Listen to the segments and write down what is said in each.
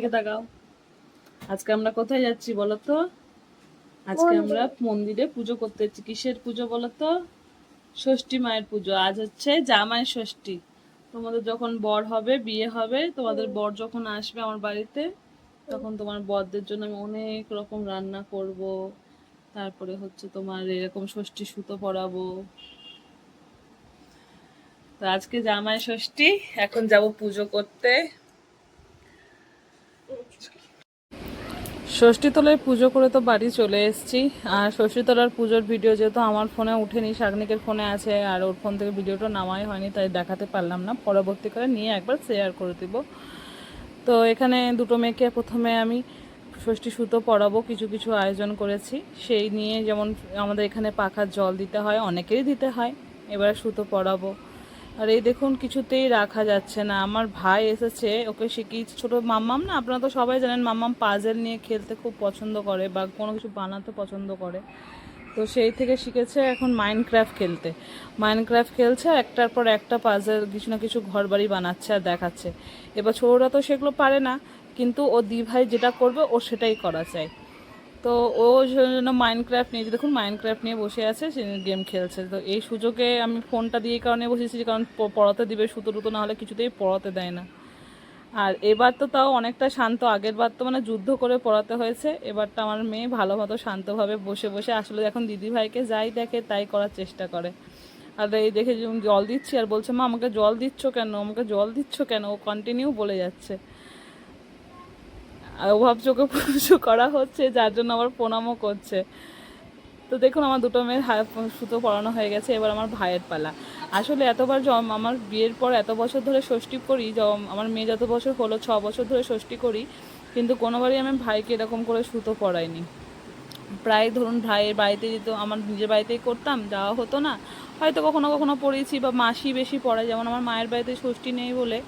দিকে তাকাও। আজকে আমরা কোথায় যাচ্ছি বলো তো? আজকে আমরা মন্দিরে পুজো করতে যাচ্ছি। কিসের পুজো বলো তো? ষষ্ঠী মায়ের পুজো। আজ হচ্ছে জামাই ষষ্ঠী। তোমাদের যখন বর হবে, বিয়ে হবে, তোমাদের বর যখন আসবে আমার বাড়িতে, তখন তোমার বরদের জন্য আমি অনেক রকম রান্না করব। তারপরে হচ্ছে তোমার এরকম ষষ্ঠী সুতো পরাবো। তো আজকে জামাই ষষ্ঠী, এখন যাব পুজো করতে। ষষ্ঠী তলায় পুজো করে তো বাড়ি চলে এসেছি। আর ষষ্ঠী তলার পুজোর ভিডিও যেহেতু আমার ফোনে উঠেনি, শাগনিকের ফোনে আছে, আর ওর ফোন থেকে ভিডিওটা নামাই হয়নি, তাই দেখাতে পারলাম না। পরবর্তীকালে নিয়ে একবার শেয়ার করে দিব। তো এখানে দুটো মেয়েকে প্রথমে আমি ষষ্ঠী সুতো পরাবো, কিছু কিছু আয়োজন করেছি সেই নিয়ে। যেমন আমাদের এখানে পাখার জল দিতে হয়, অনেকেরই দিতে হয়। এবার সুতো পরাবো। আর এই দেখুন, কিছুতেই রাখা যাচ্ছে না। আমার ভাই এসেছে, ওকে শিখিয়েছি। ছোটো মাম্মাম না, আপনারা তো সবাই জানেন, মাম্মাম পাজেল নিয়ে খেলতে খুব পছন্দ করে বা কোনো কিছু বানাতে পছন্দ করে। তো সেই থেকে শিখেছে এখন মাইনক্রাফট খেলতে। মাইনক্রাফট খেলছে, একটার পর একটা পাজেল কিছু না কিছু ঘর বাড়ি বানাচ্ছে আর দেখাচ্ছে। এবার ছোটরা তো সেগুলো পারে না, কিন্তু ও দি ভাই যেটা করবে ও সেটাই করা চায়। তো ও জন্য মাইনক্রাফট নিয়ে, দেখুন মাইনক্রাফট নিয়ে বসে আছে, সে গেম খেলছে। তো এই সুযোগে আমি ফোনটা দিয়ে কারণে বসেছি, কারণ পড়াতে দিবে সুতো টুতো, না হলে কিছুতেই পড়াতে দেয় না। আর এবার তো তাও অনেকটা শান্ত, আগের বার তো মানে যুদ্ধ করে পড়াতে হয়েছে। এবারটা আমার মেয়ে ভালো মতো শান্তভাবে বসে বসে, আসলে এখন দিদিভাইকে যাই দেখে তাই করার চেষ্টা করে। আর এই দেখে জল দিচ্ছি আর বলছে, মা আমাকে জল দিচ্ছ কেন, আমাকে জল দিচ্ছ কেন, ও কন্টিনিউ বলে যাচ্ছে। আর অভাব চোখে পুজো করা হচ্ছে, যার জন্য আবার প্রণামও করছে। তো দেখুন, আমার দুটো মেয়ের সুতো পরানো হয়ে গেছে, এবার আমার ভাইয়ের পালা। আসলে এতবার আমার বিয়ের পর এত বছর ধরে ষষ্ঠী করি, আমার মেয়ে যত বছর হলো, 6 বছর ধরে ষষ্ঠী করি, কিন্তু কোনোবারই আমি ভাইকে এরকম করে সুতো পরাইনি। প্রায় ধরুন ভাইয়ের বাড়িতে যেত, আমার নিজের বাড়িতেই করতাম, যাওয়া হতো না। হয়তো কখনো কখনো পড়েছি, বা মাসি বেশি পড়ায়। যেমন আমার মায়ের বাড়িতে ষষ্ঠী নেই বলে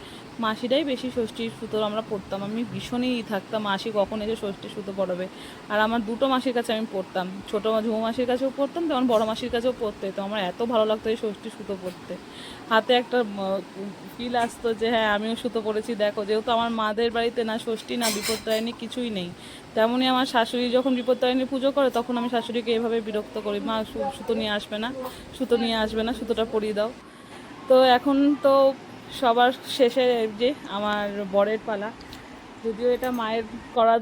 মাসিটাই বেশি ষষ্ঠীর সুতো আমরা পড়তাম। আমি ভীষণই থাকতাম মাসি কখন এসে ষষ্ঠী সুতো পড়াবে। আর আমার দুটো মাসির কাছে আমি পড়তাম, ছোটো ঝুমু মাসির কাছেও পড়তাম, তেমন বড় মাসির কাছেও পড়তে। তো আমার এত ভালো লাগতো এই ষষ্ঠী সুতো পড়তে। হাতে একটা ফিল আসতো যে হ্যাঁ আমিও সুতো পড়েছি। দেখো, যেহেতু আমার মাদের বাড়িতে না ষষ্ঠী না বিপত্তারিণী কিছুই নেই, তেমনই আমার শাশুড়ি যখন বিপত্তারিণী পুজো করে, তখন আমি শাশুড়িকে এভাবে বিরক্ত করি, মা সুতো নিয়ে আসবে না, সুতো নিয়ে আসবে না, সুতোটা পরিয়ে দাও। তো এখন তো সবার শেষে যে আমার বরের পালা। যদিও এটা মায়ের করার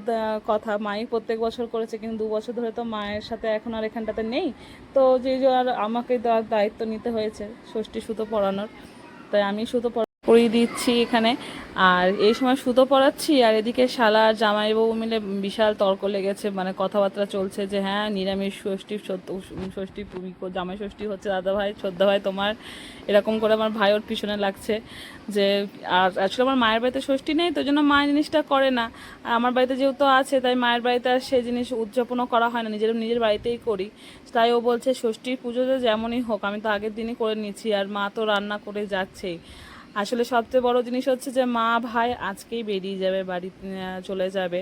কথা, মাই প্রত্যেক বছর করেছে, কিন্তু 2 বছর ধরে তো মায়ের সাথে এখন আর এখানটাতে নেই। তো যে আর আমাকে দায়িত্ব নিতে হয়েছে ষষ্ঠী সুতো পরানোর, তাই আমি সুতো পরিয়ে দিচ্ছি এখানে। আর এই সময় সুতো পরাচ্ছি, আর এদিকে শালা আর জামাইবাবু মিলে বিশাল তর্ক লেগেছে, মানে কথাবার্তা চলছে যে হ্যাঁ নিরামিষ ষষ্ঠী, ষষ্ঠী জামাই ষষ্ঠী হচ্ছে দাদা ভাই, শ্রদ্ধা ভাই তোমার, এরকম করে আমার ভাই ওর পিছনে লাগছে যে। আর আসলে আমার মায়ের বাড়িতে ষষ্ঠী নেই, তো জন্য মায়ের জিনিসটা করে না। আর আমার বাড়িতে যেহেতু আছে, তাই মায়ের বাড়িতে আর সেই জিনিস উদযাপনও করা হয় না, নিজের বাড়িতেই করি। তাই ও বলছে ষষ্ঠীর পুজো যেমনই হোক, আমি তো আগের দিনই করে নিচ্ছি, আর মা তো রান্না করে যাচ্ছেই। আসলে সবচেয়ে বড় জিনিস হচ্ছে যে মা ভাই আজকেই বেরিয়ে যাবে, বাড়ি চলে যাবে।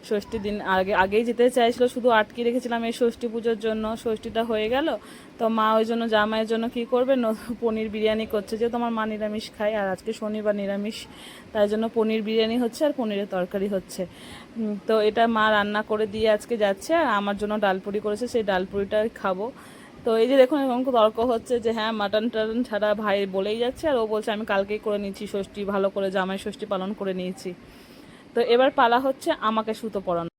ষষ্ঠীর দিন আগেই যেতে চাইছিল, শুধু আটকে রেখেছিলাম এই ষষ্ঠী পুজোর জন্য। ষষ্ঠীটা হয়ে গেল, তো মা ওই জন্য জামাইয়ের জন্য কী করবে, পনির বিরিয়ানি করছে, যেহেতু আমার মা নিরামিষ খায়, আর আজকে শনিবার নিরামিষ, তাই জন্য পনির বিরিয়ানি হচ্ছে আর পনিরের তরকারি হচ্ছে। তো এটা মা রান্না করে দিয়ে আজকে যাচ্ছে, আর আমার জন্য ডালপুরি করেছে, সেই ডালপুরিটাই খাবো। তো এই যে দেখুন, এখন তর্ক হচ্ছে যে হ্যাঁ মাটন টাটন ছাড়া ভাই বলেই যাচ্ছে, আর ও বলছে আমি কালকেই করে নিয়েছি ষষ্ঠী, ভালো করে জামাই ষষ্ঠী পালন করে নিয়েছি। তো এবার পালা হচ্ছে আমাকে সুতো পরানো।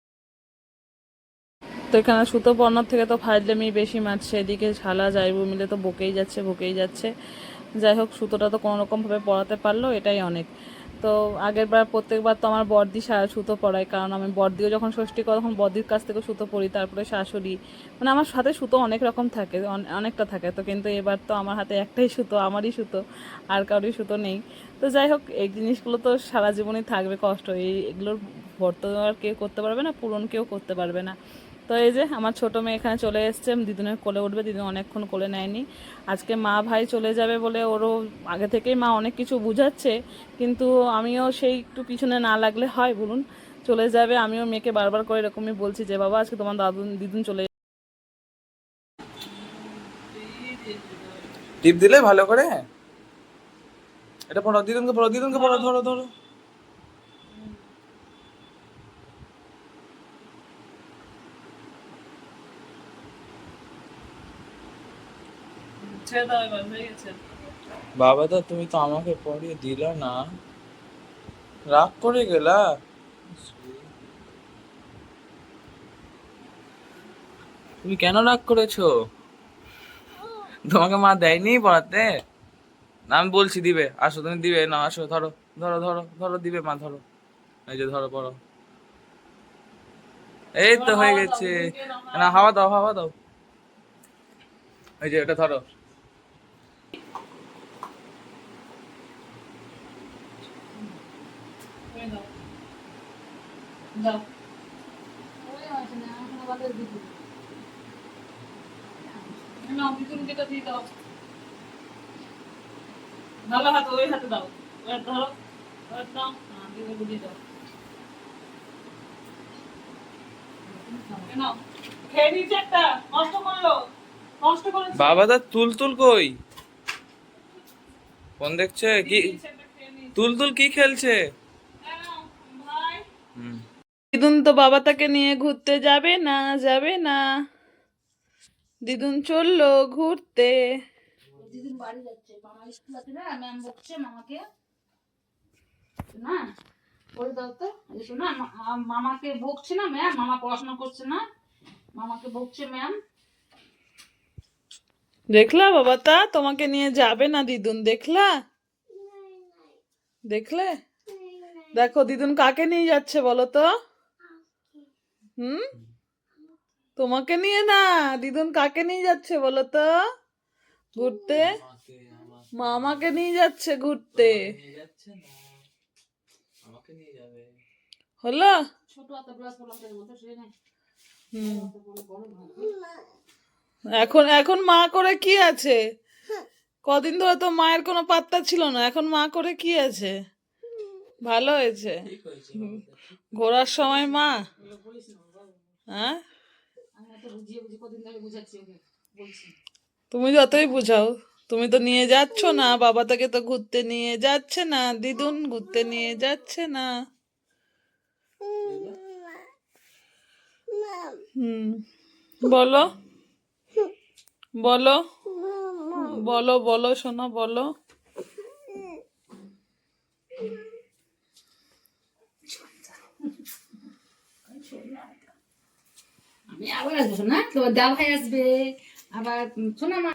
তো এখানে সুতো পরানোর থেকে তো ফাজলামি বেশি মারছে, এদিকে শালা যাইবু মিলে তো বকেই যাচ্ছে। যাই হোক, সুতোটা তো কোনো রকমভাবে পরাতে পারলো, এটাই অনেক। তো আগেরবার প্রত্যেকবার তো আমার বড়দি সুতো পরায়, কারণ আমি বড়দিও যখন ষষ্ঠী করে তখন বড়দির কাছ থেকে সুতো পরি, তারপরে শাশুড়ি, মানে আমার সাথে সুতো অনেক রকম থাকে, অনেকটা থাকে। তো কিন্তু এবার তো আমার হাতে একটাই সুতো, আমারই সুতো, আর কারোরই সুতো নেই। তো যাই হোক, এই জিনিসগুলো তো সারা জীবনই থাকবে কষ্ট, এগুলোর বর্তমান কেউ করতে পারবে না, পূরণ কেউ করতে পারবে না। তো এই যে আমার ছোটো মেয়ে এখানে চলে এসছে, দিদুনের কোলে উঠবে, দিদুন অনেকক্ষণ কোলে নেয়নি। আজকে মা ভাই চলে যাবে বলে ওরও আগে থেকেই মা অনেক কিছু বুঝাচ্ছে, কিন্তু আমিও সেই একটু পিছনে না লাগলে হয় বলুন। চলে যাবে, আমিও মেয়েকে বারবার করে এরকমই বলছি যে বাবা আজকে তোমার দিদুন চলে। টিপ দিলে ভালো করে, এটা পড়ো, দিদুনকে পড়ো, দিদুনকে পড়ো, ধরো ধরো। ছেড়ে দাও এবার, হয়ে গেছে। বাবা দা তুমি তো আমাকে পড়িয়ে দিলা না, রাগ করে গেলা। তুমি কেন রাগ করেছো? তোমাকে মা দেয়নি পড়াতে? না আমি বলছি দিবে, আসো তুমি দিবে না, আসো ধরো, ধরো ধরো ধরো, দিবে মা, ধরো, এই যে ধরো পড়ো। এই তো এবার হয়ে হাওয়া দাও, গেছে। দিদুনকে নাও, না হাওয়া দাও। হাওয়া দাও, হাওয়া দাও, এই যে এটা ধরো। তুমি দাও, দাও। নাও, দিদুনকে এটা দিয়ে দাও। ভালো হাতে, ওই হাতে দাও। ওই হাতে ধরো, ওই হাতে দাও। হ্যাঁ, দিদুনকে দিয়ে দাও। এই নাও। খেয়ে নিয়েছে একটা, নষ্ট করলো, নষ্ট করেছে। বাবা দা তুলতুল কই? ফোন দেখছে দিয়ে কি? দিয়েছে, একটা খেয়ে নিয়েছে। তুলতুল কি খেলছে? এই নাও, ভাই। হুম। দিদুন তো বাবা তাকে নিয়ে ঘুরতে যাবে না, যাবে না। দিদুন চললো ঘুরতে। দিদিন বাড়ি যাচ্ছে, মামা স্কুল আছে না, ম্যাম বকছে মামাকে না, করে দাও তো। এসো না, মামাকে বকছে না ম্যাম, মামা পড়াশোনা করছে না, মামাকে বকছে ম্যাম। দেখলা বাবা, তা তোমাকে নিয়ে যাবে না দিদুন, দেখলা? দেখলে? দেখো দিদুন কাকে নিয়ে যাচ্ছে বলো তো? হুম, তোমাকে নিয়ে না, দিদুন কাকে নিয়ে যাচ্ছে বলো তো ঘুরতে? মামাকে নিয়ে যাচ্ছে ঘুরতে। নিয়ে যাচ্ছে না, আমাকে নিয়ে যাবে। হলো? ছোট হাতে ব্লাস বললাম তাই বলতো, সে নেই হুম। বড় বড় ভালো। এখন এখন মা করে কি আছে? কদিন ধরে তো মায়ের কোনো পাত্তা ছিল না, এখন মা করে কি আছে? ভালো হয়েছে। ঠিক হয়েছে হুম, বাবা দা, ঠিক। ঘোরার সময় মা। এগুলো বলিস না বাবা, হ্যাঁ, আমি তো বুঝিয়ে বুঝিয়ে কদিন ধরে বুঝাচ্ছি ওকে, বলছি। তুমি যতই বুঝাও, তুমি তো নিয়ে যাচ্ছ না, বাবা তাকে তো ঘুরতে নিয়ে যাচ্ছে না, দিদুন ঘুরতে নিয়ে যাচ্ছে না। হুম, বলো, বলো, বলো, বলো শোনা, বলো। আমি আবার আসবো না, তোমার দা ভাই আসবে আবার, শোনা মা।